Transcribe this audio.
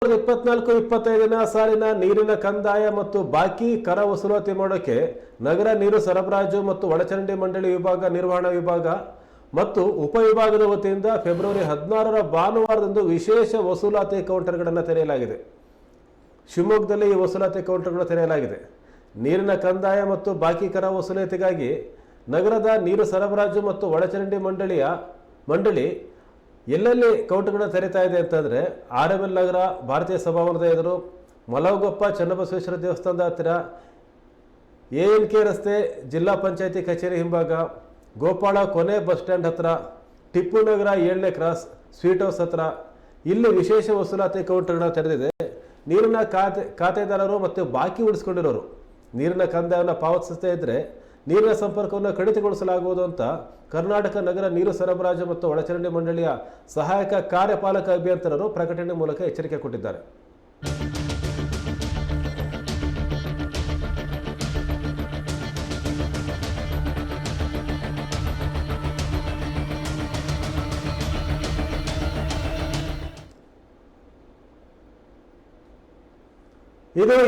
2024-25ನೇ ಸಾಲಿನ ನೀರಿನ ಕಂದಾಯ ಮತ್ತು ಬಾಕಿ ಕರ ವಸೂಲಾತಿ ಮಾಡೋಕೆ ನಗರ ನೀರು ಸರಬರಾಜು ಮತ್ತು ಒಳಚರಂಡಿ ಮಂಡಳಿ ವಿಭಾಗ ನಿರ್ವಹಣಾ ವಿಭಾಗ ಮತ್ತು ಉಪವಿಭಾಗದ ವತಿಯಿಂದ ಫೆಬ್ರವರಿ 16ರ ಭಾನುವಾರದಂದು ವಿಶೇಷ ವಸೂಲಾತಿ ಕೌಂಟರ್ಗಳನ್ನು ತೆರೆಯಲಾಗಿದೆ. ಶಿವಮೊಗ್ಗದಲ್ಲಿ ಈ ವಸೂಲಾತಿ ಕೌಂಟರ್ಗಳನ್ನು ತೆರೆಯಲಾಗಿದೆ. ನೀರಿನ ಕಂದಾಯ ಮತ್ತು ಬಾಕಿ ಕರ ವಸೂಲಾತಿಗಾಗಿ ನಗರದ ನೀರು ಸರಬರಾಜು ಮತ್ತು ಒಳಚರಂಡಿ ಮಂಡಳಿ ಎಲ್ಲೆಲ್ಲಿ ಕೌಂಟರ್ಗಳನ್ನು ತೆರೀತಾ ಇದೆ ಅಂತಂದರೆ RML ನಗರ ಭಾರತೀಯ ಸಭಾಭವನದ ಎದುರು, ಮಲವಗೊಪ್ಪ ಚನ್ನಬಸವೇಶ್ವರ ದೇವಸ್ಥಾನದ ಹತ್ತಿರ, ANK ರಸ್ತೆ ಜಿಲ್ಲಾ ಪಂಚಾಯತಿ ಕಚೇರಿ ಹಿಂಭಾಗ, ಗೋಪಾಳ ಕೊನೆ ಬಸ್ ಸ್ಟ್ಯಾಂಡ್ ಹತ್ರ, ಟಿಪ್ಪು ನಗರ 7ನೇ ಕ್ರಾಸ್, ಸ್ವೀಟ್ ಹೌಸ್ ಹತ್ರ ಇಲ್ಲಿ ವಿಶೇಷ ವಸೂಲಾತಿ ಕೌಂಟರ್ಗಳನ್ನು ತೆರೆದಿದೆ. ನೀರಿನ ಖಾತೆದಾರರು ಮತ್ತು ಬಾಕಿ ಉಳಿಸ್ಕೊಂಡಿರೋರು ನೀರಿನ ಕಂದಾಯವನ್ನು ಪಾವತಿಸದೇ ಇದ್ದರೆ ನೀರಿನ ಸಂಪರ್ಕವನ್ನು ಕಡಿತಗೊಳಿಸಲಾಗುವುದು ಅಂತ ಕರ್ನಾಟಕ ನಗರ ನೀರು ಸರಬರಾಜು ಮತ್ತು ಒಳಚರಂಡಿ ಮಂಡಳಿಯ ಸಹಾಯಕ ಕಾರ್ಯಪಾಲಕ ಅಭಿಯಂತರರು ಪ್ರಕಟಣೆ ಮೂಲಕ ಎಚ್ಚರಿಕೆ ಕೊಟ್ಟಿದ್ದಾರೆ. ಇದು